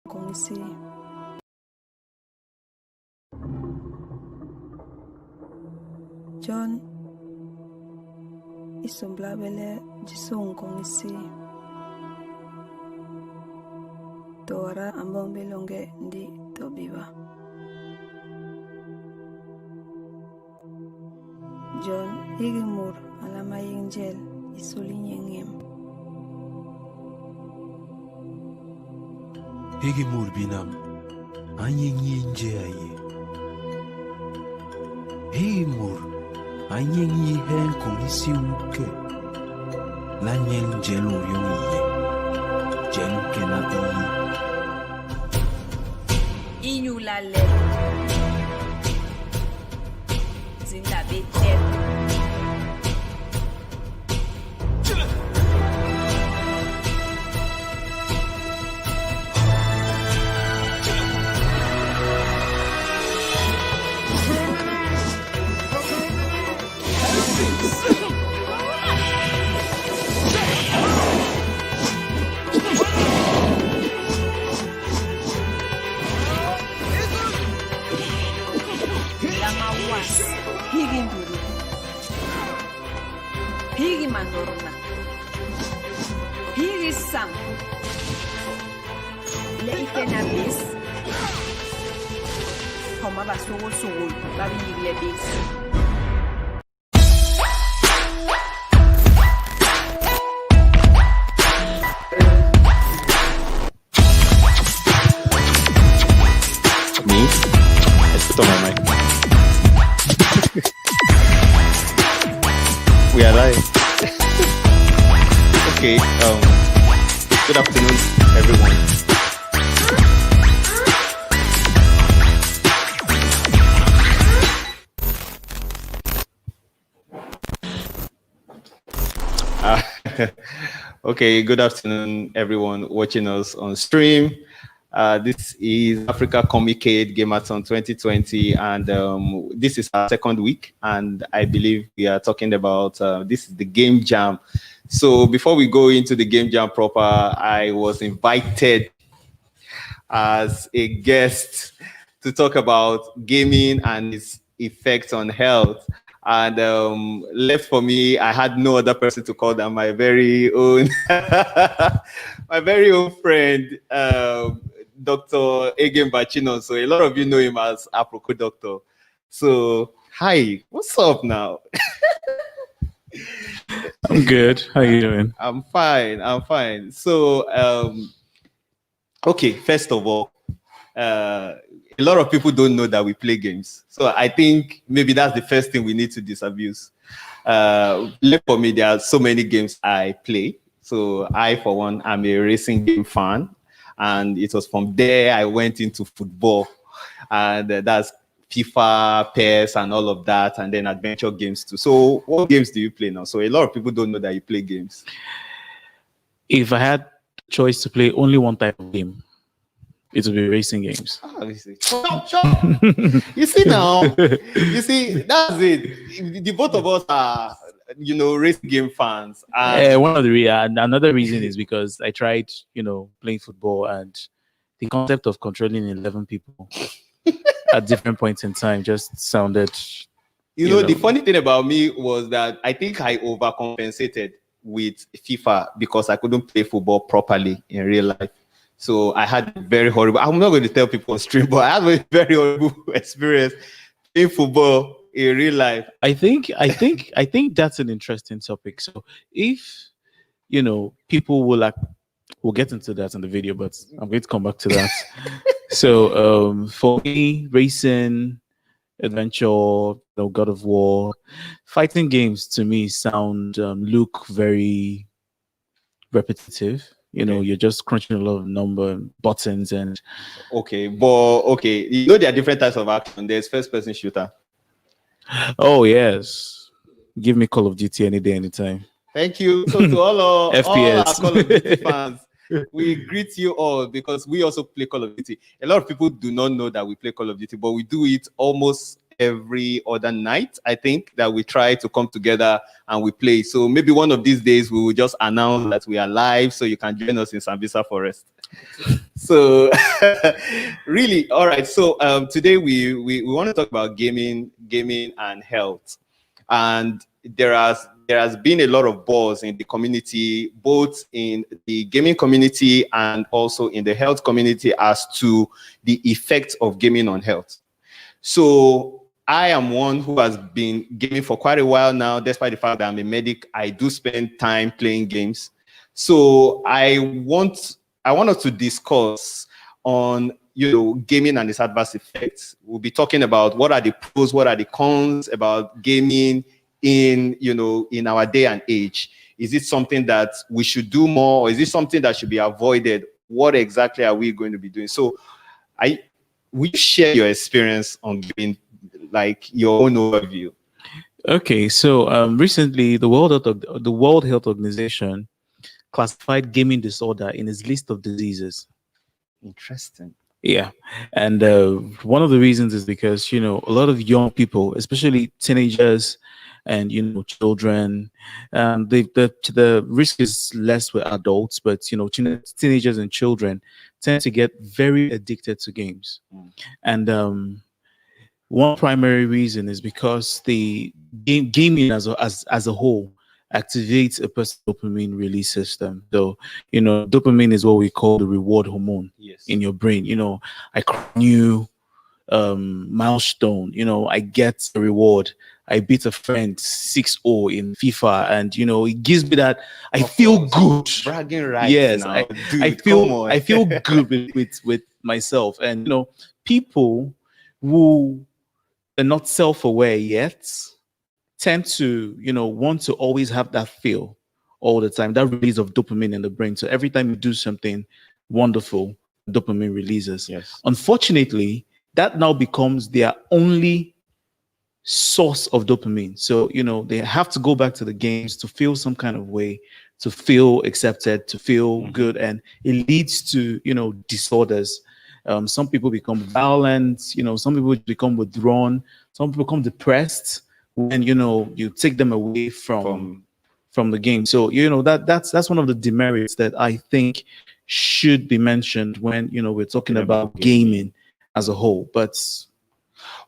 kung isi John isomblabele jisung kung isi Tora ambong bilonge ndi tobiwa John higimur alama yingjel isulinyengem higimur binam anyinginje aye higimur anyingi hen komisi uke la nyenje no yoye jenke na iyi inyulale zinda betel Higi nduru, higi mandorona, higi sam, le ikena bis, koma ba sugo, ba higi le bis. Me? Let's put on my mic. We are live. Okay, good afternoon, everyone. Okay, good afternoon, everyone watching us on stream. This is Africacomicade Gamathon 2020, and this is our second week, and I believe we are talking about this is the game jam. So before we go into the game jam proper, I was invited as a guest to talk about gaming and its effects on health. And left for me, I had no other person to call than my very own, my very own friend, Dr. Egen Bachino. So a lot of you know him as Aproko Doctor. So, hi, what's up now? I'm good. How you doing? I'm fine. So, okay, first of all, a lot of people don't know that we play games. So I think maybe that's the first thing we need to disabuse. For me, there are so many games I play. So I, for one, am a racing game fan. And it was from there I went into football. And that's FIFA, PES, and all of that. And then adventure games too. So what games do you play now? So a lot of people don't know that you play games. If I had choice to play only one type of game, it would be racing games. Oh, you see. You see now, you see, that's it. The both of us are, racing game fans. One of the another reason is because I tried, playing football, and the concept of controlling 11 people at different points in time just sounded. The funny thing about me was that I think I overcompensated with FIFA because I couldn't play football properly in real life. So I had very horrible. I'm not going to tell people on stream, but I have a very horrible experience in football in real life. I think that's an interesting topic. So if people will we'll get into that in the video, but I'm going to come back to that. So for me, racing, adventure, God of War, fighting games to me look very repetitive. You're just crunching a lot of number buttons and. Okay, there are different types of action. There's first-person shooter. Oh yes, give me Call of Duty any day, anytime. Thank you. So to all our Call of Duty fans, we greet you all because we also play Call of Duty. A lot of people do not know that we play Call of Duty, but we do it almost every other night, I think, that we try to come together and we play. So maybe one of these days we will just announce that we are live so you can join us in Sambisa Forest. So really, all right. So today we want to talk about gaming and health. And there has been a lot of buzz in the community, both in the gaming community and also in the health community, as to the effects of gaming on health. So I am one who has been gaming for quite a while now. Despite the fact that I'm a medic, I do spend time playing games. So I want us to discuss on gaming and its adverse effects. We'll be talking about what are the pros, what are the cons about gaming in our day and age. Is it something that we should do more, or is it something that should be avoided? What exactly are we going to be doing? So will you share your experience on gaming, like your own overview? Okay, so recently the World Health Organization classified gaming disorder in its list of diseases. Interesting. Yeah, and one of the reasons is because a lot of young people, especially teenagers and children, the risk is less with adults, but teenagers and children tend to get very addicted to games. And one primary reason is because the gaming as a whole activates a person's dopamine release system. So, dopamine is what we call the reward hormone in your brain. I new milestone, I get a reward. I beat a friend 6-0 in FIFA, and it gives me that I feel good. Bragging rights. Yes, now. I feel good with myself. And people who are not self-aware yet tend to want to always have that feel all the time, that release of dopamine in the brain. So every time you do something wonderful, dopamine releases. Yes. Unfortunately, that now becomes their only source of dopamine. So they have to go back to the games to feel some kind of way, to feel accepted, to feel good, and it leads to disorders. Some people become violent, some people become withdrawn, some people become depressed when you take them away from the game. So that's one of the demerits that I think should be mentioned when we're talking about gaming as a whole. But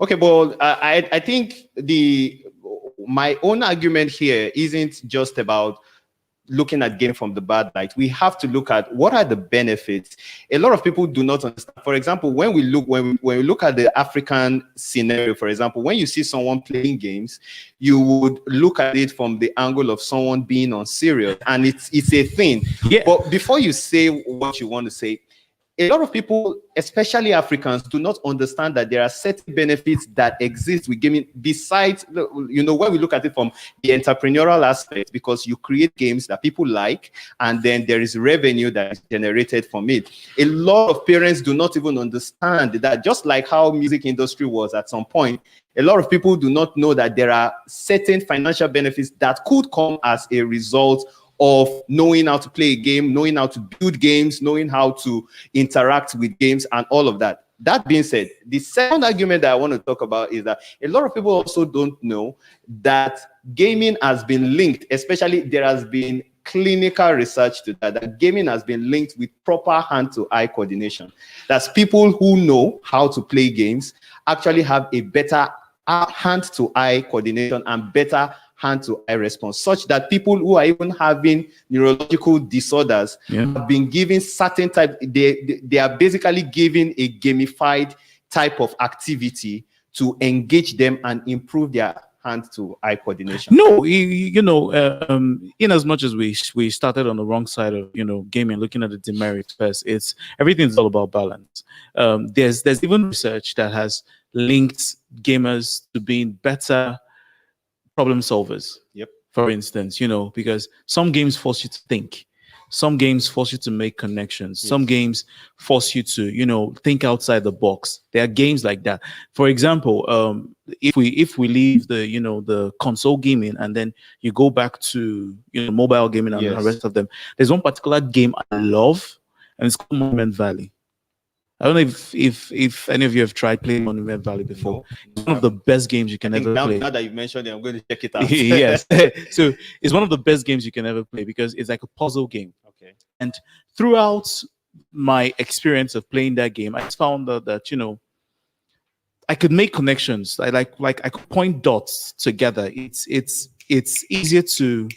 okay, well, I think my own argument here isn't just about looking at game from the bad light. We have to look at what are the benefits. A lot of people do not understand. For example, when we look at the African scenario, for example, when you see someone playing games, you would look at it from the angle of someone being on serious, and it's a thing. Yeah. But before you say what you want to say, a lot of people, especially Africans, do not understand that there are certain benefits that exist with gaming besides, when we look at it from the entrepreneurial aspect, because you create games that people like, and then there is revenue that is generated from it. A lot of parents do not even understand that, just like how music industry was at some point, a lot of people do not know that there are certain financial benefits that could come as a result of knowing how to play a game, knowing how to build games, knowing how to interact with games, and all of that. That being said, the second argument that I want to talk about is that a lot of people also don't know that gaming has been linked, especially there has been clinical research to that gaming has been linked with proper hand-to-eye coordination. That's people who know how to play games actually have a better hand-to-eye coordination and better hand-to-eye response, such that people who are even having neurological disorders have been given certain type. They are basically given a gamified type of activity to engage them and improve their hand-to-eye coordination. No, in as much as we started on the wrong side of gaming, looking at the demerits first, everything's all about balance. There's even research that has linked gamers to being better problem solvers. Yep. For instance, because some games force you to think, some games force you to make connections, some games force you to think outside the box. There are games like that. For example, if we leave the console gaming and then you go back to mobile gaming and the rest of them, there's one particular game I love, and it's called Monument Valley. I don't know if any of you have tried playing Monument Valley before. No. It's one of the best games you can ever play. Now that you've mentioned it, I'm going to check it out. Yes. So it's one of the best games you can ever play because it's like a puzzle game. Okay. And throughout my experience of playing that game, I just found that you know, I could make connections. I like I could point dots together. It's easier to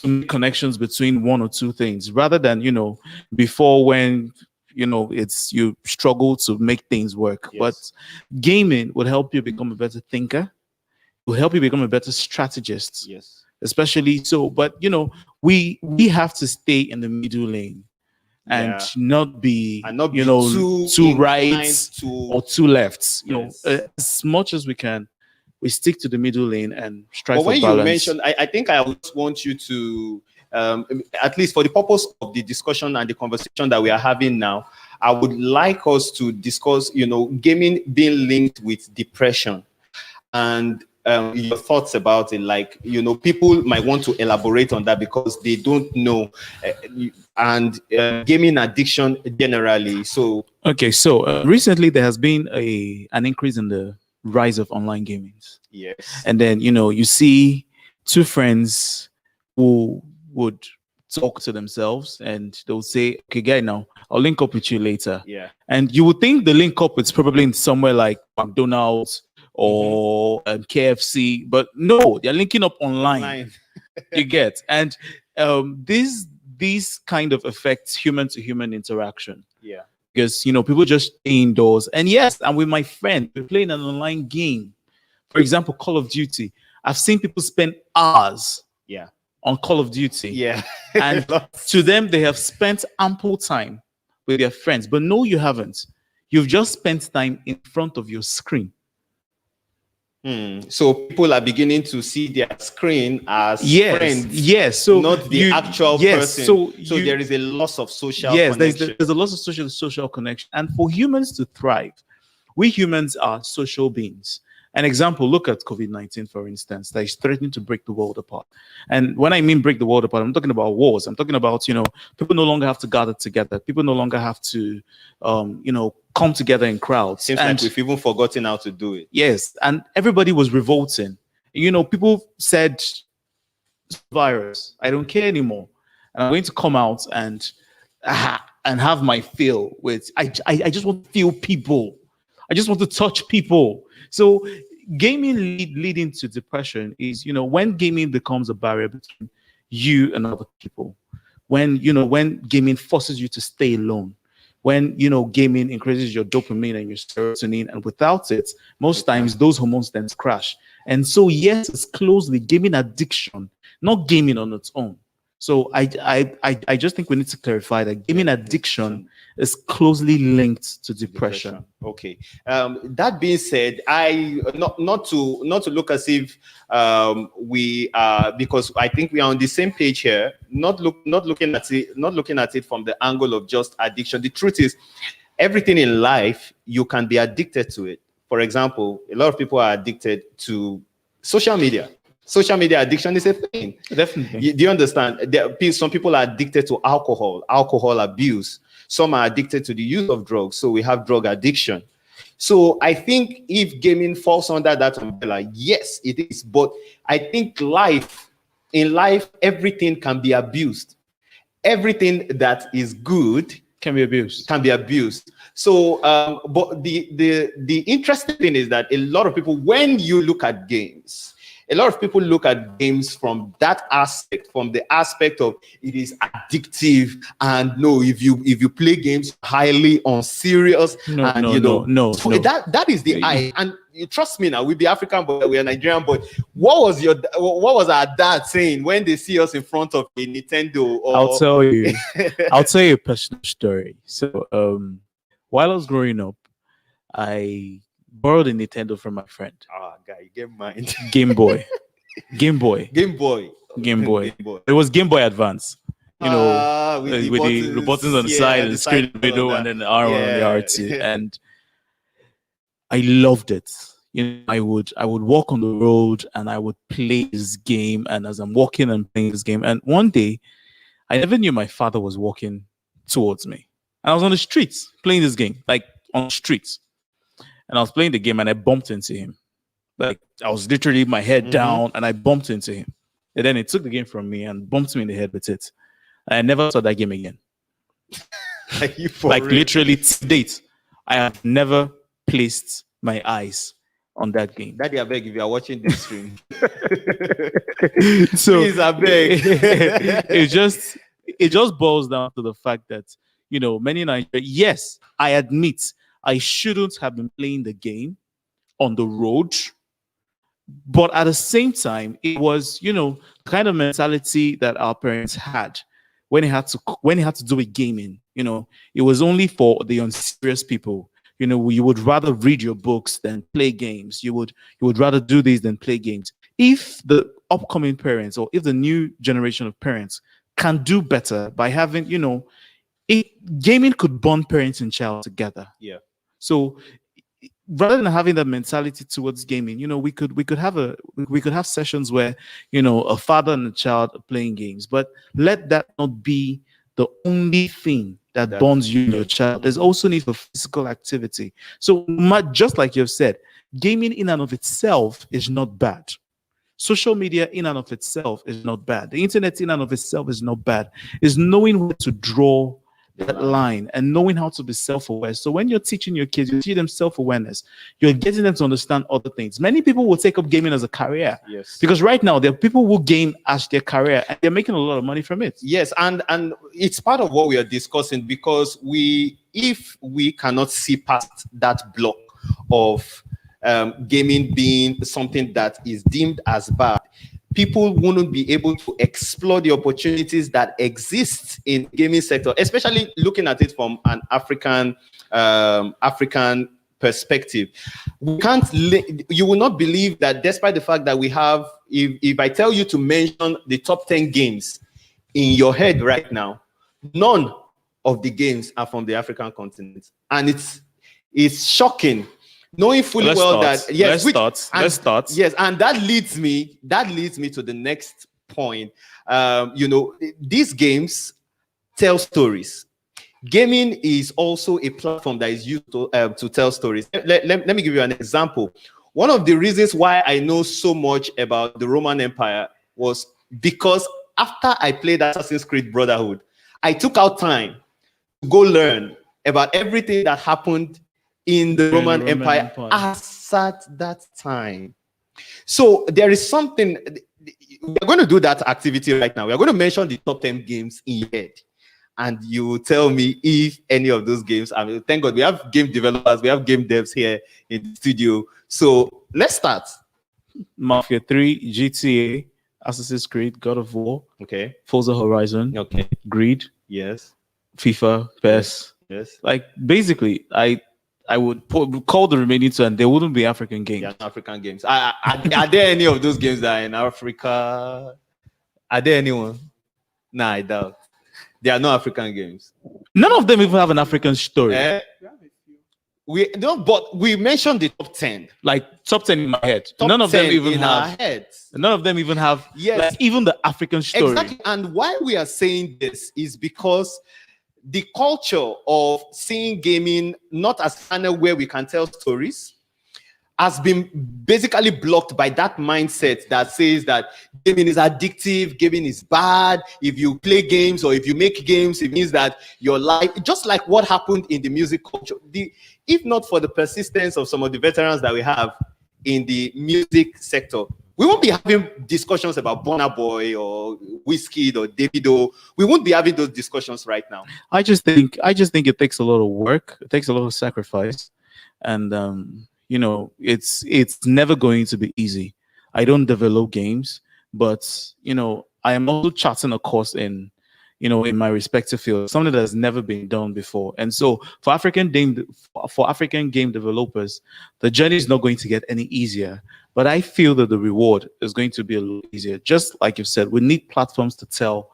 make connections between one or two things rather than, you know, before when, you know, it's you struggle to make things work. Yes. But gaming would help you become a better thinker, will help you become a better strategist. Yes. Especially so, but you know, we have to stay in the middle lane and not be, you know, too right or too left. You know, as much as we can, we stick to the middle lane and strive for balance. When you mentioned, I think I would want you to, at least for the purpose of the discussion and the conversation that we are having now, I would like us to discuss, you know, gaming being linked with depression and your thoughts about it. Like, you know, people might want to elaborate on that because they don't know, and gaming addiction generally. So okay, so recently there has been an increase in the rise of online gaming. Yes. And then, you know, you see two friends who would talk to themselves and they'll say, okay, guy, now I'll link up with you later. Yeah. And you would think the link up is probably in somewhere like McDonald's or KFC, but no, they're linking up online. You get. And these kind of affects human to human interaction. Yeah. Because, you know, people just stay indoors. And yes, I'm with my friend. We're playing an online game. For example, Call of Duty. I've seen people spend hours on Call of Duty. Yeah. And to them, they have spent ample time with their friends. But no, you haven't. You've just spent time in front of your screen. So people are beginning to see their screen as friends. Yes. So not the actual person. So there is a loss of social connection. There's a loss of social connection. And for humans to thrive, we humans are social beings. An example, look at COVID-19, for instance, that is threatening to break the world apart. And when I mean break the world apart, I'm talking about wars. I'm talking about, you know, people no longer have to gather together. People no longer have to, you know, come together in crowds. Seems like we've even forgotten how to do it. Yes. And everybody was revolting. You know, people said, virus, I don't care anymore. And I'm going to come out and have my fill with, I just want to feel people. I just want to touch people. So gaming leading to depression is, you know, when gaming becomes a barrier between you and other people, when gaming forces you to stay alone, when, you know, gaming increases your dopamine and your serotonin, and without it, most times those hormones then crash. And so, yes, it's closely gaming addiction, not gaming on its own. So I just think we need to clarify that gaming addiction is closely linked to depression. Okay. That being said, I not to look as if we are, because I think we are on the same page here. Not looking at it from the angle of just addiction. The truth is, everything in life you can be addicted to it. For example, a lot of people are addicted to social media. Social media addiction is a thing. Definitely. Do you understand? Some people are addicted to alcohol abuse. Some are addicted to the use of drugs. So we have drug addiction. So I think if gaming falls under that umbrella, yes, it is. But I think in life, everything can be abused. Everything that is good can be abused. So, but the interesting thing is that a lot of people, when you look at games, a lot of people look at games from that aspect, from the aspect of it is addictive, and no, if you play games highly unserious, that is the eye. And you trust me now, we be African, but we are Nigerian. But what was our dad saying when they see us in front of a Nintendo? I'll tell you a personal story. So, while I was growing up, I borrowed a Nintendo from my friend. Guy, get mine. Game Boy. It was Game Boy Advance. You know, with the buttons on the side and the screen in the middle, and then the arm on the RT. And I loved it. You know, I would walk on the road and I would play this game. And as I'm walking and playing this game, and one day, I never knew my father was walking towards me. And I was on the streets playing this game, like on the streets. And I was playing the game and I bumped into him. Like I was literally my head down and I bumped into him. And then he took the game from me and bumped me in the head with it. And I never saw that game again. Like literally to date, I have never placed my eyes on that game. Daddy, I beg, if you are watching this stream, so please, I beg. it just boils down to the fact that, you know, many Nigerians, yes, I admit I shouldn't have been playing the game on the road, but at the same time, it was, you know, the kind of mentality that our parents had when it had to do with gaming. You know, it was only for the unserious people. You know, you would rather read your books than play games. You would rather do this than play games. If the upcoming parents or if the new generation of parents can do better by having, you know, gaming could bond parents and child together. Yeah. So rather than having that mentality towards gaming, you know, we could have sessions where, you know, a father and a child are playing games, but let that not be the only thing that bonds you and your child. There's also need for physical activity. So just like you've said, gaming in and of itself is not bad. Social media in and of itself is not bad. The internet in and of itself is not bad. It's knowing where to draw that line and knowing how to be self-aware. So when you're teaching your kids, you teach them self-awareness. You're getting them to understand other things. Many people will take up gaming as a career. Yes. Because right now there are people who game as their career and they're making a lot of money from it. Yes, and it's part of what we are discussing, because if we cannot see past that block of gaming being something that is deemed as bad, people wouldn't be able to explore the opportunities that exist in the gaming sector, especially looking at it from an African perspective. You will not believe that, despite the fact that we have, if I tell you to mention the top 10 games in your head right now, none of the games are from the African continent. And it's shocking, knowing fully that yes, let's start. Yes, and that leads me to the next point. You know, these games tell stories. Gaming is also a platform that is used to tell stories. Let me give you an example. One of the reasons why I know so much about the Roman Empire was because after I played Assassin's Creed Brotherhood, I took out time to go learn about everything that happened in the Roman Empire as at that time. So there is something, we're going to do that activity right now. We're going to mention the top 10 games in your head. And you will tell me if any of those games, I mean, thank God we have game developers, we have game devs here in the studio. So let's start. Mafia 3, GTA, Assassin's Creed, God of War, okay, Forza Horizon, okay, Greed, yes, FIFA, PES. Yes. Like basically, I would call the remaining two, and there wouldn't be African games. Yeah, African games. Are there any of those games that are in Africa? Are there anyone? Nah, I doubt. There are no African games. None of them even have an African story. But we mentioned the top 10. Like top 10 in my head. None of them even have. None of them even have. Yes. Like, even the African story. Exactly. And why we are saying this is because the culture of seeing gaming not as a channel where we can tell stories has been basically blocked by that mindset that says that gaming is addictive, gaming is bad. If you play games or if you make games, it means that your life, just like what happened in the music culture. If not for the persistence of some of the veterans that we have in the music sector, we won't be having discussions about Burna Boy or Wizkid or Davido. We won't be having those discussions right now. I just think it takes a lot of work. It takes a lot of sacrifice, and you know, it's never going to be easy. I don't develop games, but you know, I am also charting a course in, you know, in my respective field, something that has never been done before. And so for African game developers, the journey is not going to get any easier. But I feel that the reward is going to be a little easier. Just like you said, we need platforms to tell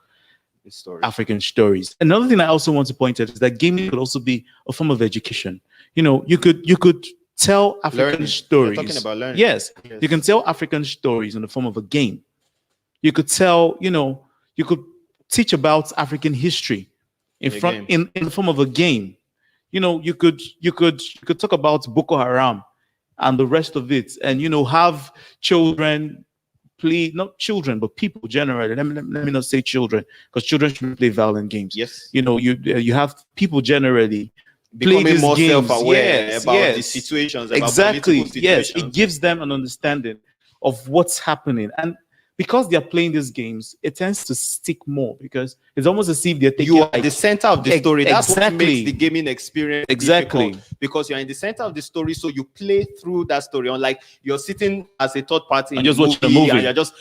African stories. Another thing I also want to point out is that gaming could also be a form of education. You know, you could tell African stories. You're talking about learning. Yes, you can tell African stories in the form of a game. You could tell, you know, you could teach about African history in the form of a game. You know, you could talk about Boko Haram and the rest of it, and have children play, not children but people generally. Let me not say children, because children shouldn't play violent games. Yes. You have people generally play becoming these more games. self-aware about Yes. the situations, about Exactly. political situations. Yes, it gives them an understanding of what's happening, and because they're playing these games, it tends to stick more, because it's almost as if they're taking You are the center of the story. That's what Exactly. makes the gaming experience difficult, because you're in the center of the story, so you play through that story. Unlike you're sitting as a third party And in just watch the movie. and you're just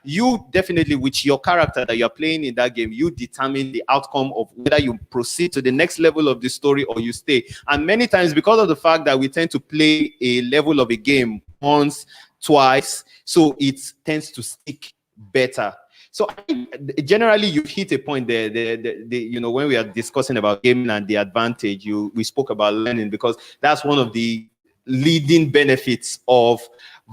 you definitely, with your character that you're playing in that game, you determine the outcome of whether you proceed to the next level of the story or you stay. And many times, because of the fact that we tend to play a level of a game once, twice, so it tends to stick better. So I think generally you hit a point there. When we are discussing about gaming and the advantage, we spoke about learning, because that's one of the leading benefits of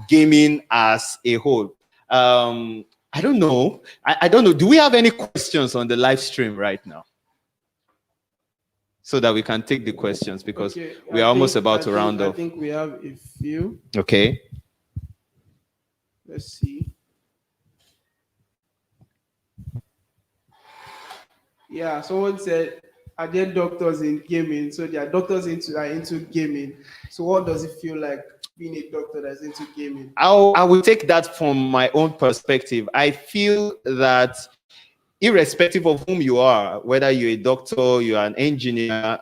gaming as a whole. I don't know. I don't know. Do we have any questions on the live stream right now, so that we can take the questions, because we are almost about to round off? I think we have a few. Okay. Let's see. Yeah, someone said, are there doctors in gaming? So there are doctors into gaming. So what does it feel like being a doctor that's into gaming? I will take that from my own perspective. I feel that irrespective of whom you are, whether you're a doctor, you're an engineer,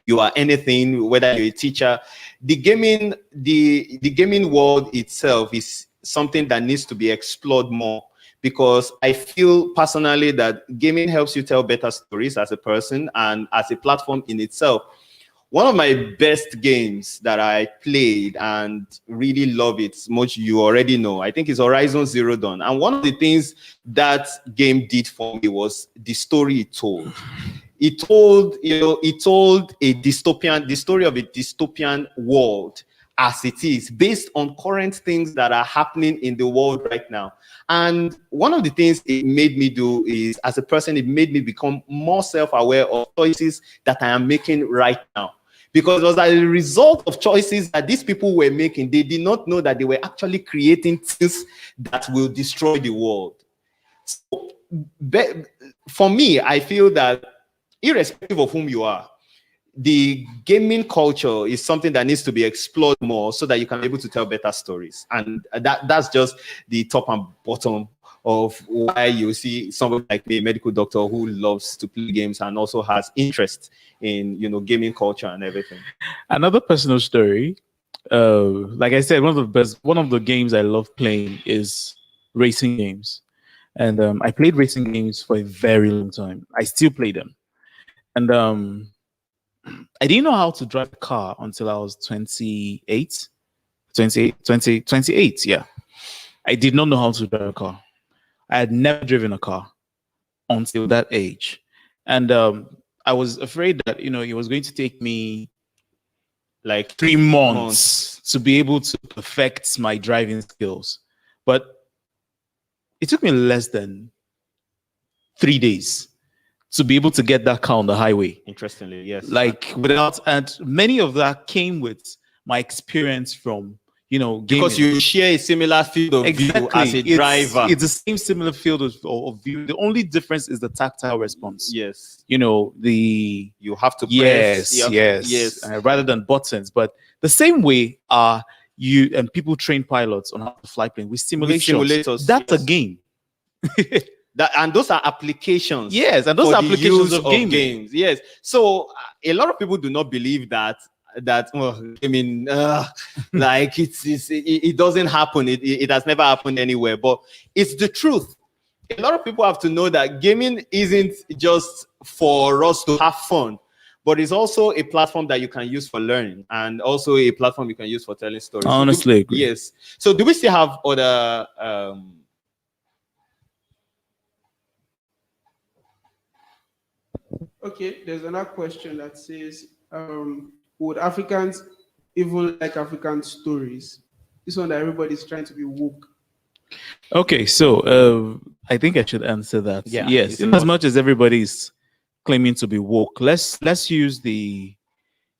you are anything, whether you're a teacher, the gaming world itself is something that needs to be explored more, because I feel personally that gaming helps you tell better stories as a person and as a platform in itself. One of my best games that I played and really love it much, you already know, I think it's Horizon Zero Dawn. And one of the things that game did for me was the story it told. It told the story of a dystopian world as it is, based on current things that are happening in the world right now. And one of the things it made me do is, as a person, it made me become more self-aware of choices that I am making right now. Because it was as a result of choices that these people were making. They did not know that they were actually creating things that will destroy the world. So, for me, I feel that irrespective of whom you are, the gaming culture is something that needs to be explored more, so that you can be able to tell better stories. And that's just the top and bottom of why you see someone like me, a medical doctor who loves to play games and also has interest in gaming culture and everything. Another personal story, like I said, one of the games I love playing is racing games. And I played racing games for a very long time. I still play them. And I didn't know how to drive a car until I was 28. Yeah. I did not know how to drive a car. I had never driven a car until that age. And I was afraid that, it was going to take me like 3 months to be able to perfect my driving skills. But it took me less than 3 days to be able to get that car on the highway. Interestingly, yes. And many of that came with my experience from, gaming. Because you share a similar field of view as a driver. It's the same similar field of view. The only difference is the tactile response. Yes. You have to press. Yes. Rather than buttons. But the same way people train pilots on how to fly planes with simulators. That's a game. And those are applications. Yes, and those are applications of games. Yes. So a lot of people do not believe that like it doesn't happen. It has never happened anywhere. But it's the truth. A lot of people have to know that gaming isn't just for us to have fun, but it's also a platform that you can use for learning, and also a platform you can use for telling stories. Honestly, yes. So do we still have other? Okay, there's another question that says, would Africans even like African stories? This one that everybody's trying to be woke. Okay, so I think I should answer that. Yeah, yes, in as much as everybody's claiming to be woke. Let's use the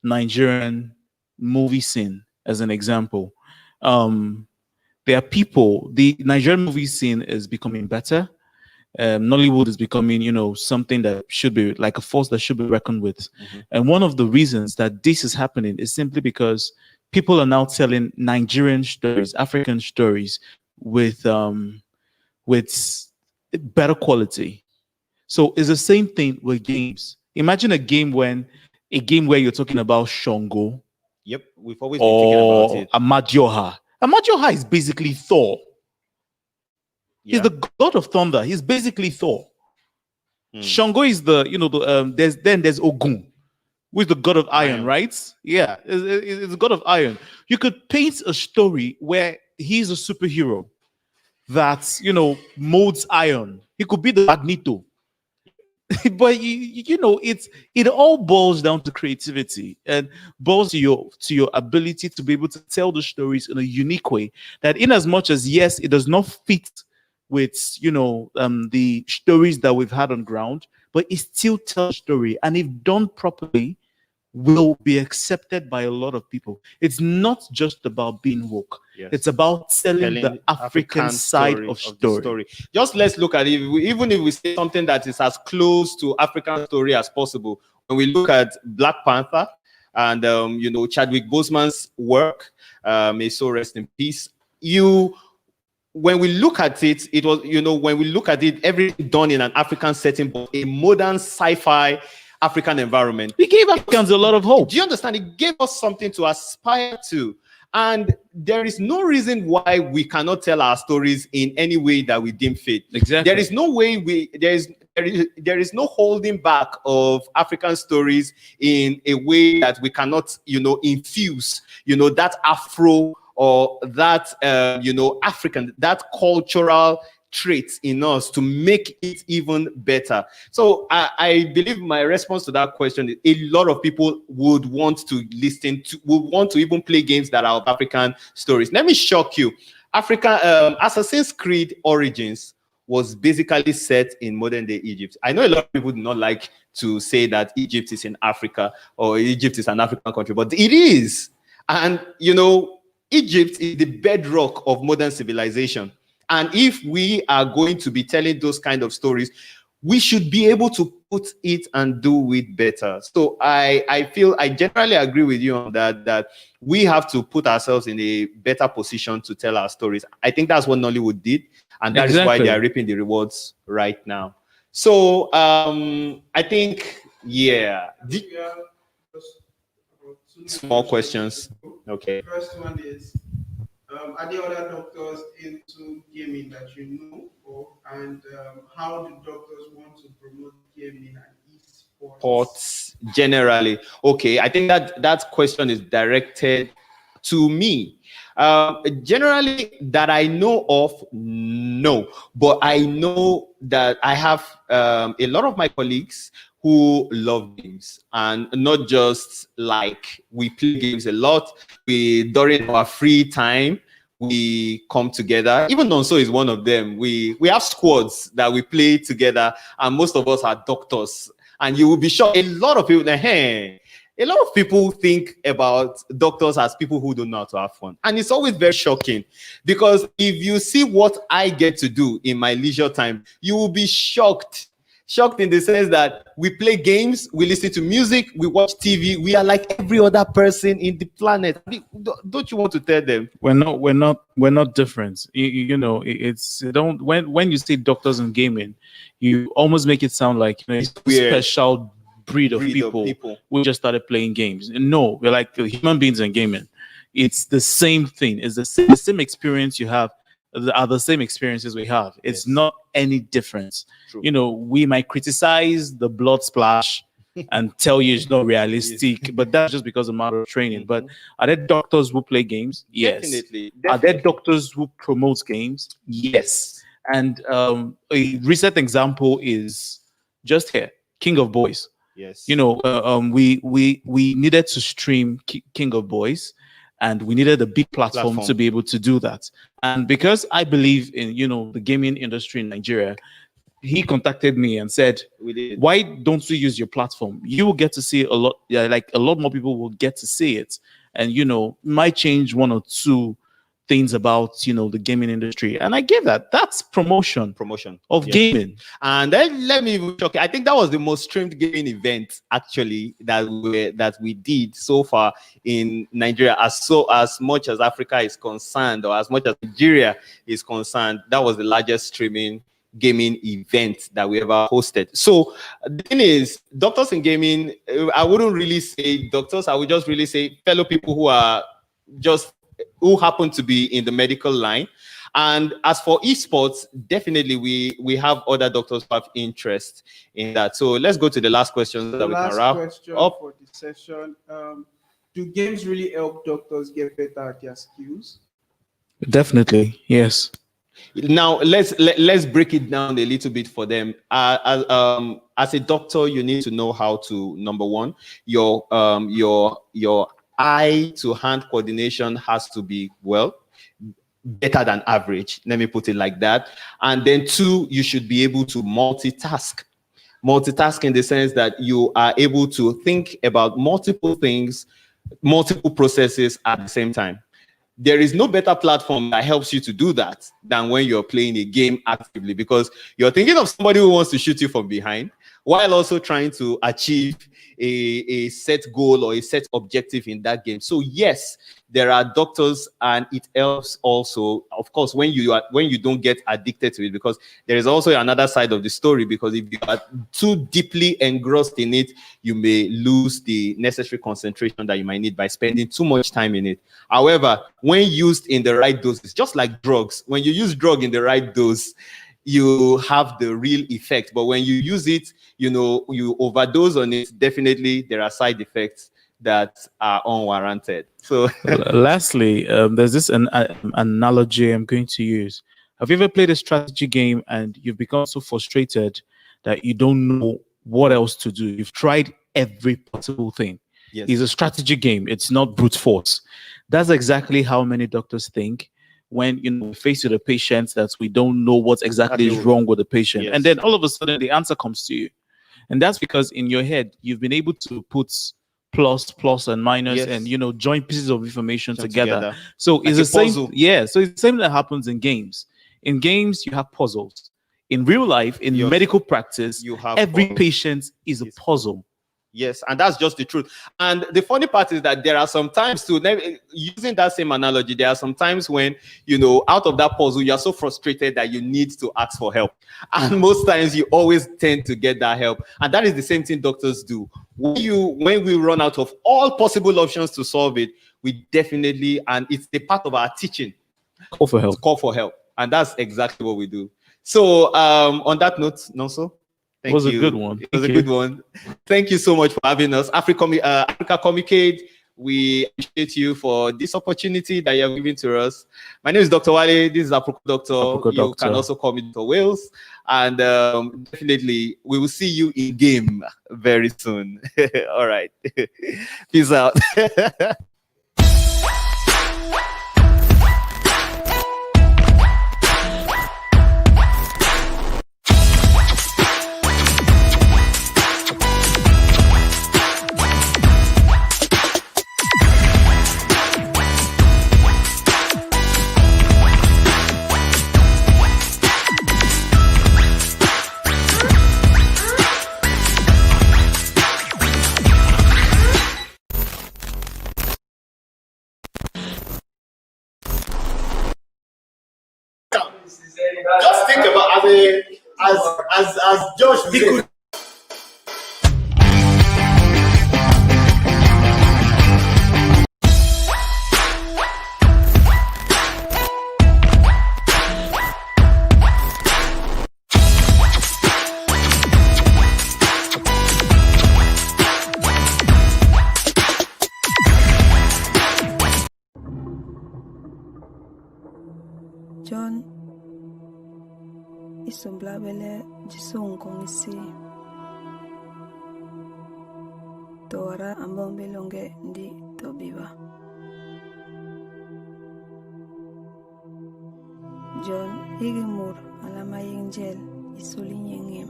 Nigerian movie scene as an example. There are people. The Nigerian movie scene is becoming better. Nollywood is becoming, something that should be like a force that should be reckoned with. And one of the reasons that this is happening is simply because people are now telling Nigerian stories, African stories, with better quality. So it's the same thing with games. Imagine a game where you're talking about Shango. Yep, we've always been thinking about it. Amadioha. Amadioha is basically Thor. Yeah. He's the god of thunder. He's basically Thor. Shango is there's Ogun, who is the god of iron, right? Yeah, it's the god of iron. You could paint a story where he's a superhero that molds iron. He could be the Magneto. But it all boils down to creativity and boils to your ability to be able to tell the stories in a unique way. That in as much as yes, it does not fit with the stories that we've had on ground, but it still tells a story, and if done properly, will be accepted by a lot of people. It's not just about being woke. Yes. It's about telling the African side of story. Just let's look at it. Even if we say something that is as close to African story as possible, when we look at Black Panther and Chadwick Boseman's work, may so rest in peace. When we look at it, it was when we look at it, everything done in an African setting, but a modern sci-fi African environment. It gave Africans a lot of hope. Do you understand? It gave us something to aspire to. And there is no reason why we cannot tell our stories in any way that we deem fit. Exactly. There is no way there is no holding back of African stories in a way that we cannot, infuse, that Afro or that, African, that cultural traits in us to make it even better. So I believe my response to that question is a lot of people would want to even play games that are of African stories. Let me shock you. Assassin's Creed Origins was basically set in modern day Egypt. I know a lot of people do not like to say that Egypt is in Africa or Egypt is an African country, but it is. And Egypt is the bedrock of modern civilization. And if we are going to be telling those kind of stories, we should be able to put it and do it better. So I feel I generally agree with you on that we have to put ourselves in a better position to tell our stories. I think that's what Nollywood did, and that is why they are reaping the rewards right now. So I think, small questions. Okay. First one is, are there other doctors into gaming that and how do doctors want to promote gaming and esports? Generally. Okay, I think that question is directed to me. Generally, that I know of, no. But I know that I have a lot of my colleagues who love games, and not just like we play games a lot. During our free time, we come together. Even Nonso is one of them. We have squads that we play together, and most of us are doctors. And you will be shocked. A lot of people think about doctors as people who don't know how to have fun. And it's always very shocking, because if you see what I get to do in my leisure time, you will be shocked. Shocked in the sense that we play games, we listen to music, we watch TV. We are like every other person in the planet. Don't you want to tell them? We're not different. When you say doctors in gaming, you almost make it sound like it's a special breed of people who just started playing games. No, we're like human beings in gaming. It's the same thing. It's the same experience you have. Are the same experiences we have. It's not any different. True. We might criticize the blood splash and tell you it's not realistic, but that's just because of matter of training. But are there doctors who play games? Yes. Definitely. Are there doctors who promote games? Yes. And a recent example is just here, King of Boys. Yes. We needed to stream King of Boys, and we needed a big platform to be able to do that. And because I believe in, the gaming industry in Nigeria, he contacted me and said, We did. why don't we use your platform? You will get to see a lot, like a lot more people will get to see it. And, might change one or two things about, the gaming industry. And I gave that. That's promotion of Yes. gaming. And then let me even shock you. I think that was the most streamed gaming event actually that we did so far in Nigeria. As much as Africa is concerned, or as much as Nigeria is concerned, that was the largest streaming gaming event that we ever hosted. So the thing is, doctors in gaming, I wouldn't really say doctors, I would just really say fellow people who happen to be in the medical line. And as for esports, definitely we have other doctors who have interest in that. So let's go to the last question that we can wrap question up. for this session. Do games really help doctors get better at their skills? Definitely, yes. Now let's break it down a little bit for them. As a doctor, you need to know how to, number one, your eye to hand coordination has to be better than average. Let me put it like that. And then two, you should be able to multitask. Multitask in the sense that you are able to think about multiple things, multiple processes at the same time. There is no better platform that helps you to do that than when you're playing a game actively, because you're thinking of somebody who wants to shoot you from behind while also trying to achieve a set goal or a set objective in that game. So yes, there are doctors, and it helps also, of course, when you don't get addicted to it, because there is also another side of the story, because if you are too deeply engrossed in it, you may lose the necessary concentration that you might need by spending too much time in it. However, when used in the right doses, just like drugs, when you use drug in the right dose, you have the real effect. But when you use it, you overdose on it, definitely there are side effects that are unwarranted. So lastly, there's this analogy I'm going to use. Have you ever played a strategy game and you've become so frustrated that you don't know what else to do? You've tried every possible thing. Yes. It's a strategy game. It's not brute force. That's exactly how many doctors think when we're faced with a patient that we don't know what exactly is wrong with the patient. Yes. And then all of a sudden the answer comes to you. And that's because in your head, you've been able to put plus and minus, yes, and join pieces of information together. So like it's the same. puzzle. Yeah. So it's the same that happens in games. In games, you have puzzles. In real life, in medical practice, you have every puzzles. patient is a puzzle. Yes, and that's just the truth. And the funny part is that there are some times too, using that same analogy, there are some times when, out of that puzzle, you're so frustrated that you need to ask for help. And most times you always tend to get that help. And that is the same thing doctors do. When we run out of all possible options to solve it, we definitely, and it's the part of our teaching, call for help. Call for help. And that's exactly what we do. So on that note, Nonso, thank you. It was a good one. It was a good one. Thank you so much for having us. Africacomicade, we appreciate you for this opportunity that you have given to us. My name is Dr. Wale. This is Africa Doctor. You can also call me Dr. Wales. And definitely, we will see you in game very soon. All right. Peace out. Just think about as Josh said. John isombla bele jisung kong isi tora ambong belonge ndi tobiba. John higimur alama yingjel isolinyengem.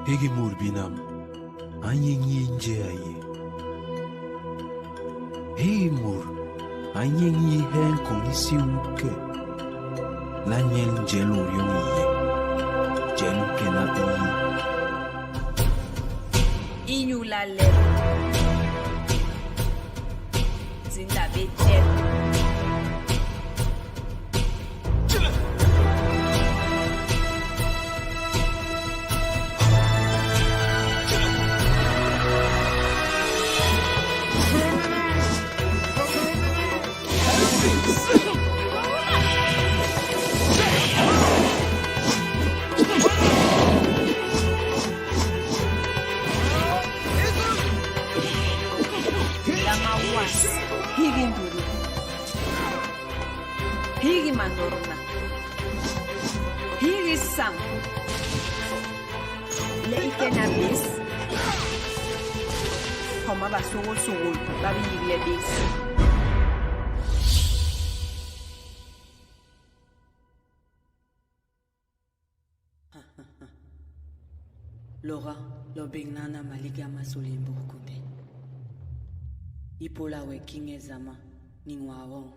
Higi murbinam, anyengi nje aye. Hei mur, anyengi hen kongisi uke. Lanyen jelo yong iye. Jen kena iye. Inyulale. Zinda betel. Higi nduru. Higi mandorna. Higi sam. Le ikena bis. Koma basugul sugul. Babi yigile bis. Laura, lo bengnana maliga masulimbo kumbe. Ipola we kinge zama ningwawon.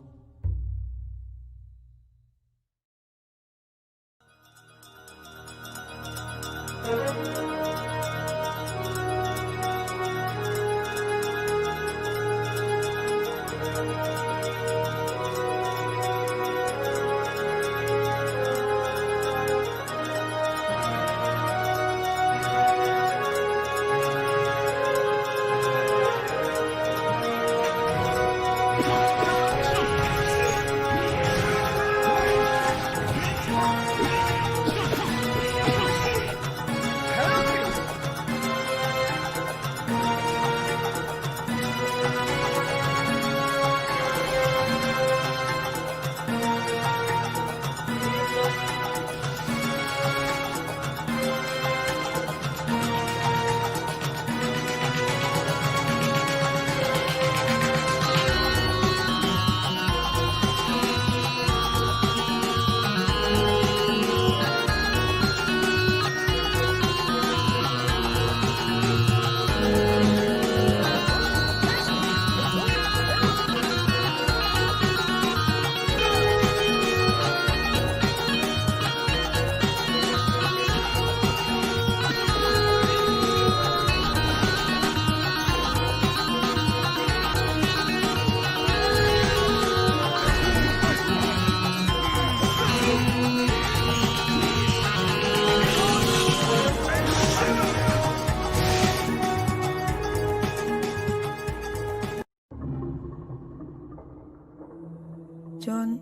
John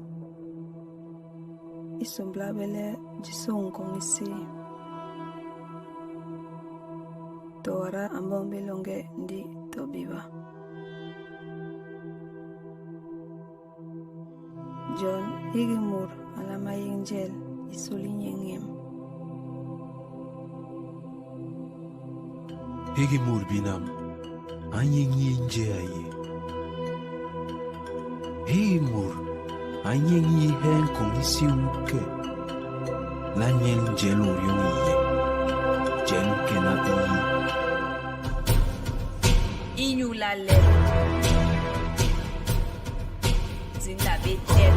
isomblabele jisung kongisi. Tora ambombe longe ndi tobiba. John higimur alama yingjel isolinyengem. Higi murbinam, anyengi nje aye. Hei mur, anyengi hen kongisi uke. Lanyen jelo yong iye. Jen kena iye. Inyulale. Zinda betel.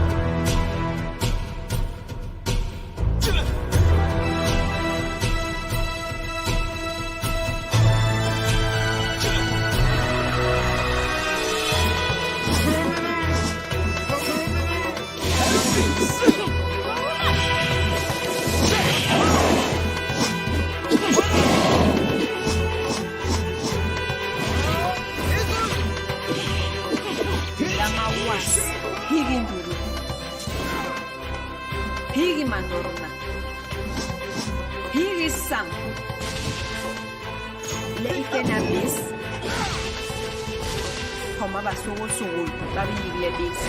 Higi nduru. Higi mandorna. Higi sam. Le ikena bis. Koma basugul sugul. Babi yigile bis.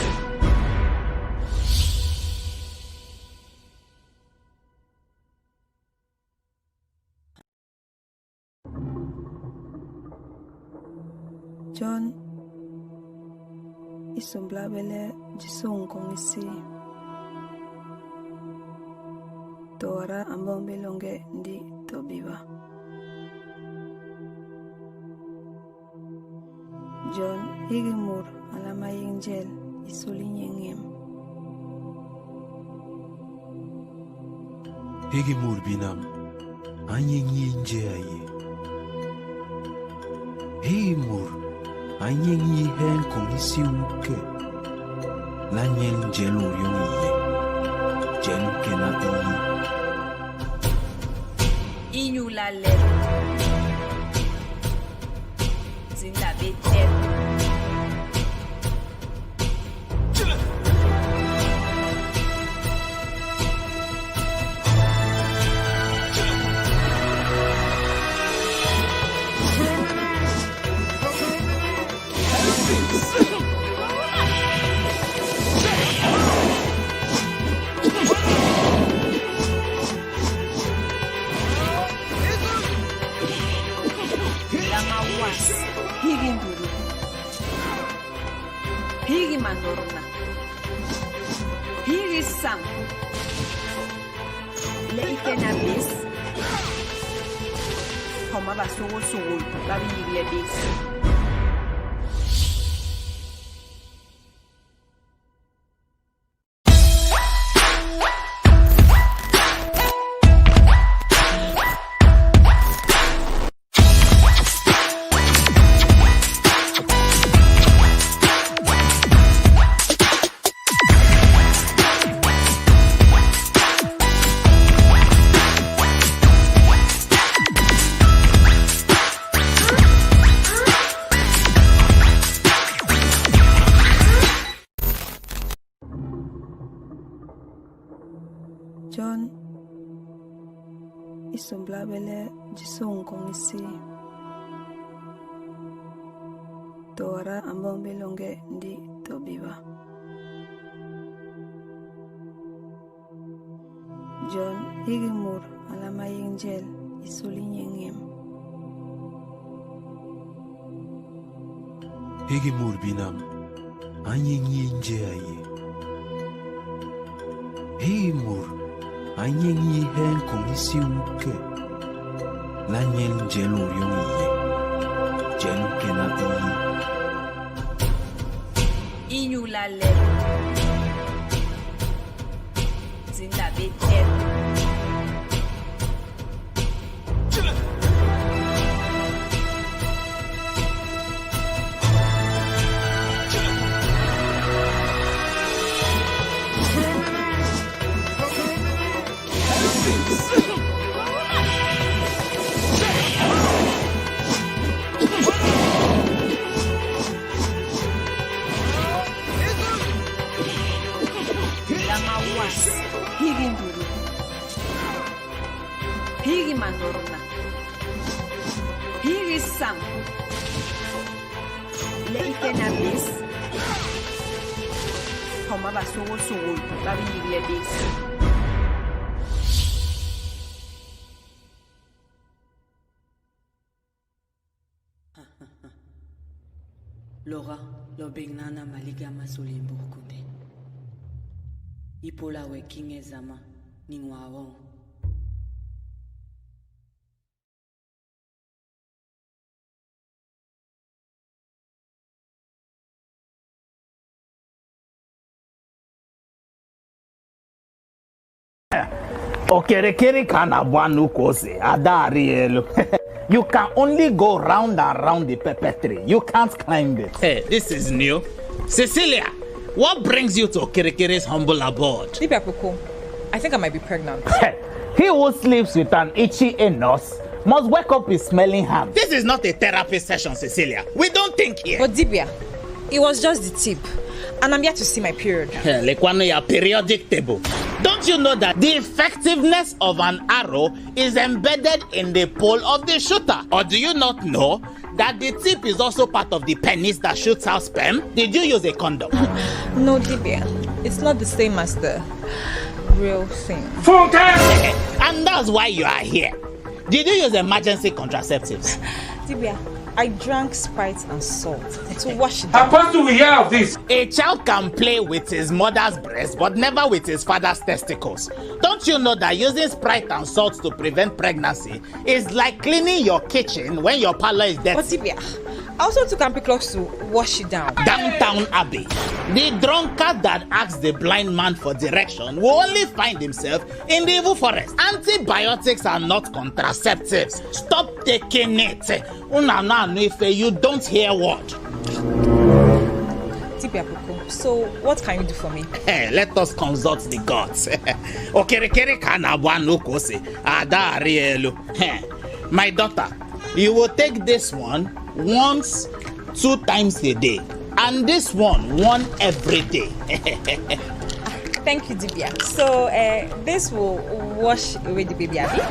John isomblabele jisung kongisi. Tora ambombe longe ndi tobiba. John higimur alama yingel isuli nyengem. Higimur binam anyenyi nje aye. Higimur anyenyi hen komisi uke. Lanyen jelo yongiye. Jen kena iyi. Inyula lero. Zinda betel. Higinduru. Higi mandorna. Higi sam. Le ikena bis. Homa basugo sugul. Babi yigye bis. John isumblabele jisung kong isi. Tora ambombe longe ndi tobiba. John higimur alama yingel isuli nyengem. Higimur binam anyenyi nje aye. Higimur anyenyi hen komisi uke. Lanyen jelo yongiye. Jen kena iyi. Inyula lero. Zinda betel. Higinduru. Higi mandorna. Higi sam. Le ikena bis. Homa basugo sugul. Babi yigye bis. Lora lo bengnana maligama solimbo kunde. Ipola we kinge zama ningwawo. Okerekere kana bwanu kose adari elu. You can only go round and round the pepper tree. You can't climb it. Hey, this is new. Cecilia, what brings you to Okerekere's humble abode? Africo, I think I might be pregnant. He who sleeps with an itchy anus must wake up with smelling hands. This is not a therapy session, Cecilia. We don't think here. But Dibia, it was just the tip. And I'm yet to see my period. Lekwano ya periodic table. Don't you know that the effectiveness of an arrow is embedded in the pole of the shooter? Or do you not know that the tip is also part of the penis that shoots out sperm? Did you use a condom? No, Dibia. It's not the same as the real thing. And that's why you are here. Did you use emergency contraceptives? Tibia, I drank Sprite and salt to wash it How down. fast do we hear of this? A child can play with his mother's breast, but never with his father's testicles. Don't you know that using Sprite and salt to prevent pregnancy is like cleaning your kitchen when your parlor is dirty? But Tibia, I also took Ampiclox to wash it down. Downtown Abbey. The drunkard that asks the blind man for direction will only find himself in the evil forest. Antibiotics are not contraceptives. Stop taking it. If you don't hear word. Tibia Boko, so what can you do for me? Let us consult the gods. My daughter, you will take this one once, 2 times a day. And this one every day. Thank you, Tibia. So this will wash away the baby, Abby?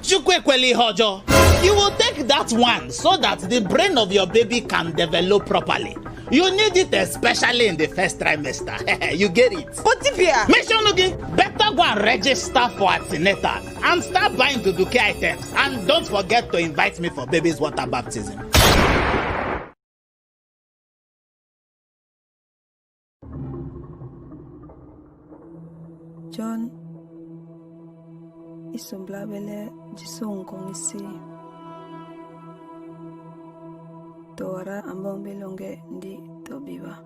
You will take that one so that the brain of your baby can develop properly. You need it especially in the first trimester. You get it? But Tibia! Better go and register for antenatal and start buying Duduke items. And don't forget to invite me for baby's water baptism. John isombla bele jisong isi Tora ambombe longe ndi tobiba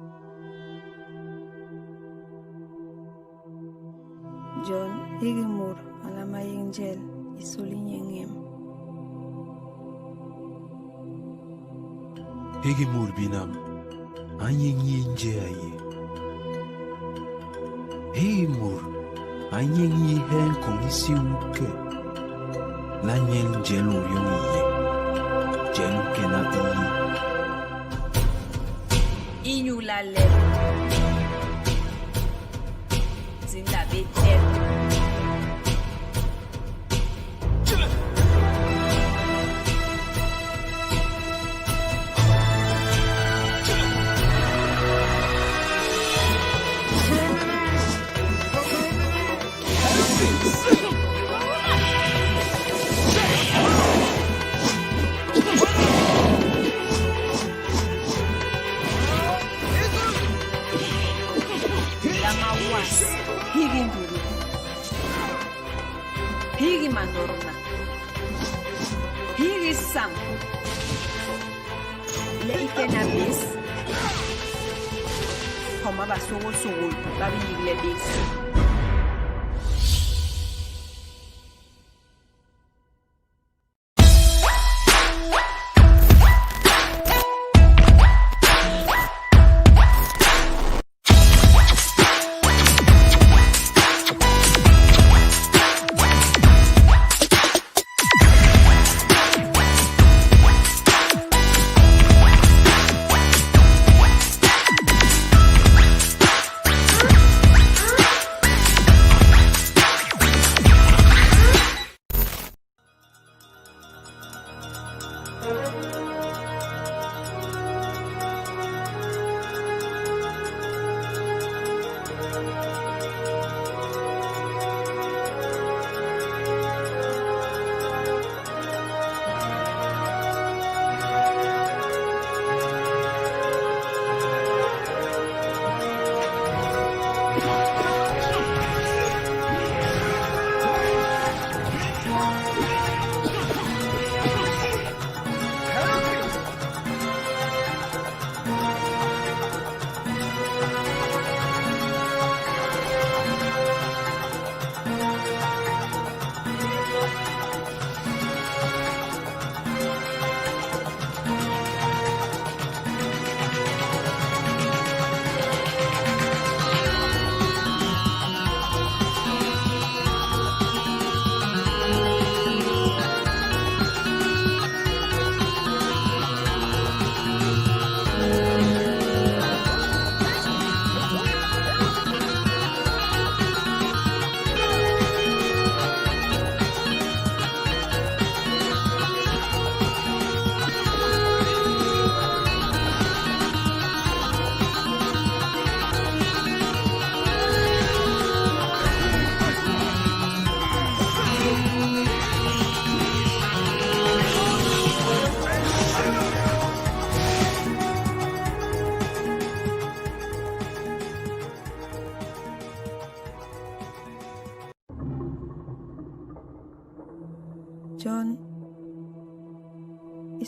John higimur alama yingel isulinyengem Higimur binam anyengi nje aye Higimur anyengi hen komisi uke la nyen jelo yongiye jelo kenati Inyula lem Zinda betem Higinduru Higi mandorna Higi sam Le ikena bis Homa basogo sogo Babi yigle bis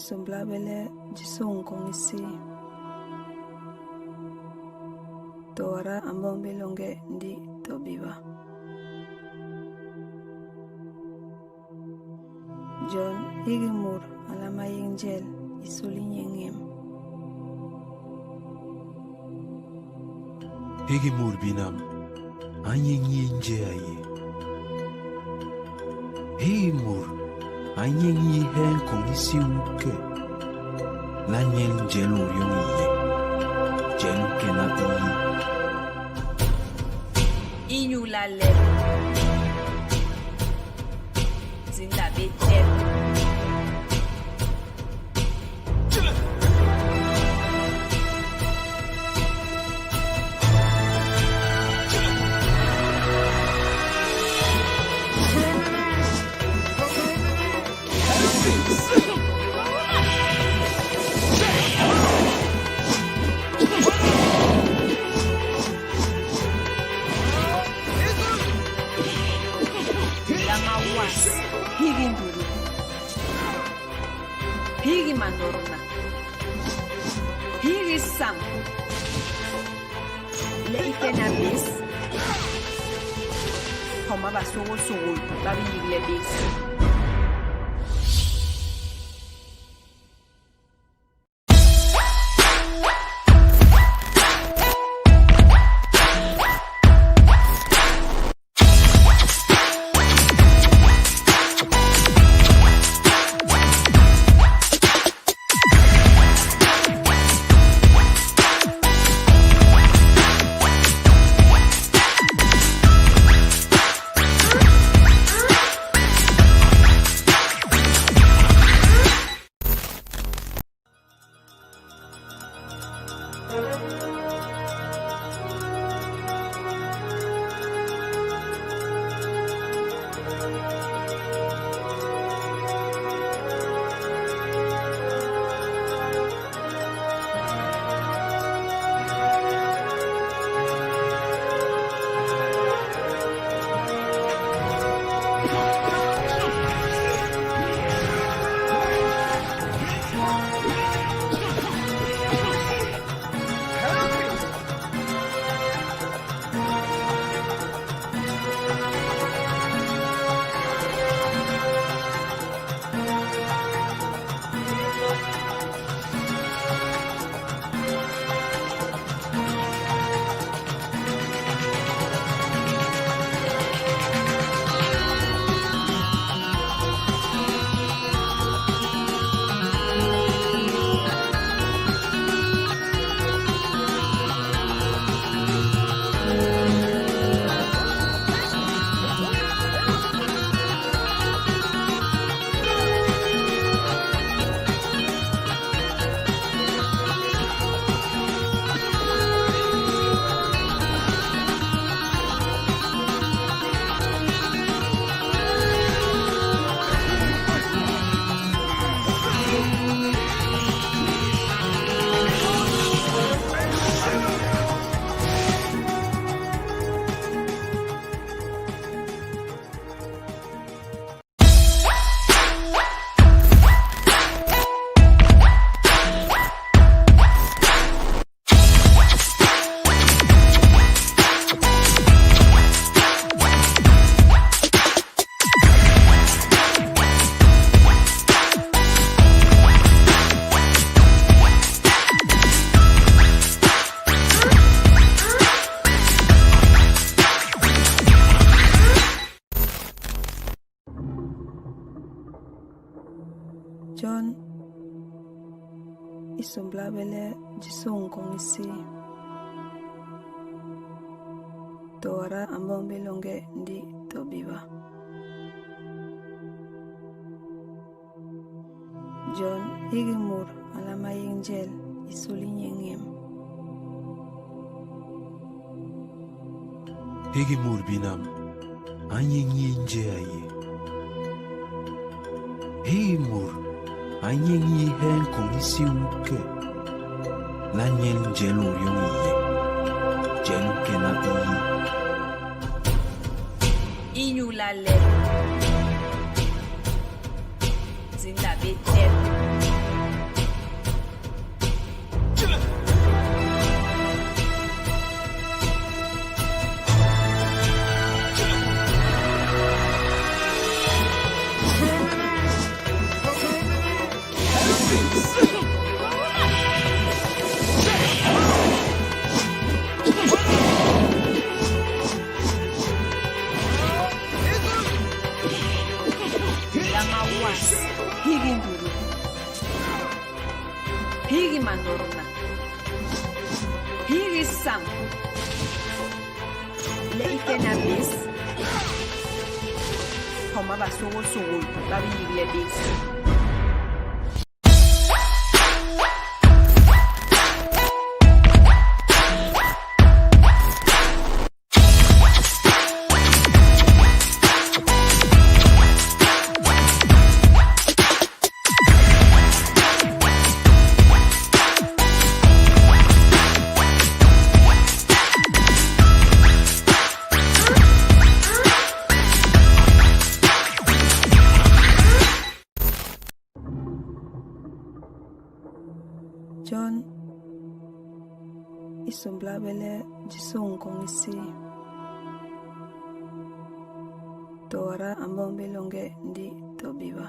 isomblabele jisung kong isi. Toara ambong belonge ndi tobiba. John higimur alama yingel isuli nyengem. Higimur binam anyeng yinje aye. Higimur anyeng yihen kong isi uke. Nanyeng jelu yong iye. Jelu kena iyi. Inyulale Zindabete Higinduru Higi mandorna Higi sam Le ikena bis Homa basogo sogo Babi yigle bis John isomblabele jisung kong isi. Toara ambong belonge ndi tobiba. John higimur alama yingel isuli nyengem. Higimur binam anyeng yinje aye. Higimur anyeng yihen kong isi uke. Nanyeng jelu yong iye. Jelu kena iyi. Inyulale Zindabete Higi mandoruna. Higi sam. Le ikena bis. Homa basogo sogo. Babi yigle bis. John isombla bele jisung kong isi Tora ambong belonge ndi tobiba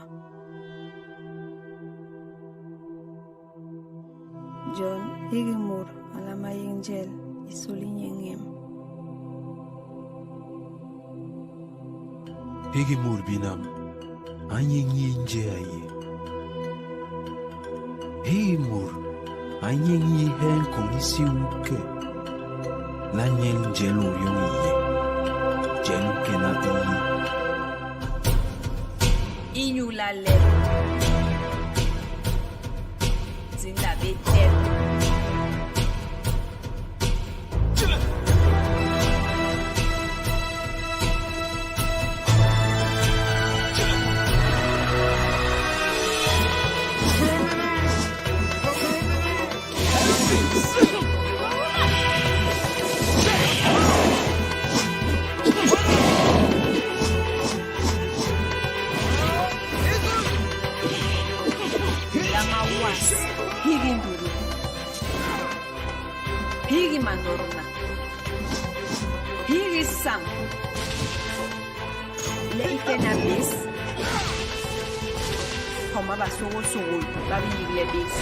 John higimur alama yingel isuli nyengem Higimur binam anyengi nje aye. Higimur anyengi hen komisi uke la nyen jelo yongiye jen kena iyi Inyu la lèvre. Zinda betel. Higi nduru. Higi mandoruna. Higi sam. Le ikena bis. Homa basogo sogo. Babi yigle bis.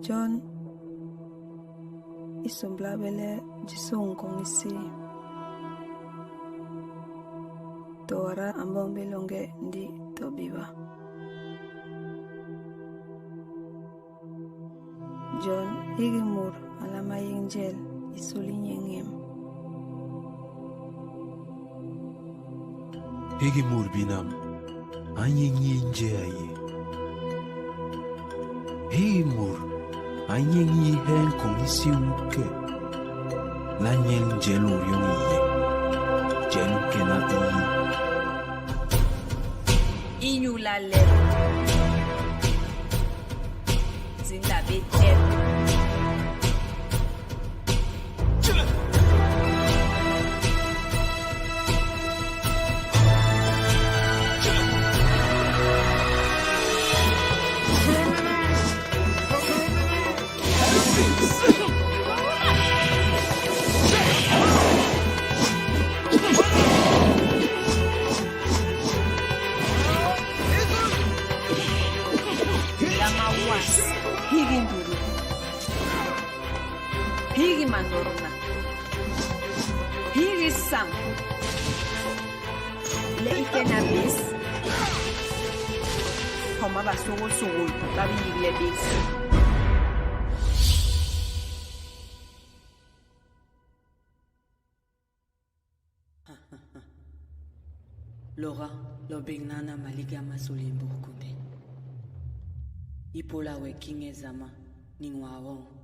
John isombla bele jisung kong isi Tora ambong belonge ndi tobiba John higimur alama yingel isuli nyengem Higimur binam anyenyi nje aye. Higimur anyenyi hen kongisi uke la nyen jelu yung iye. Jelu kena iyi. Inyu la lep. Zinda betep. Higi nduru. Higi manorna. Higi sam. Le ikena bis. Homa ba sugo labi higi bis. Lora, lo bengnana maliga masulimbo kunde. Ipola we kinge zama ningwawon.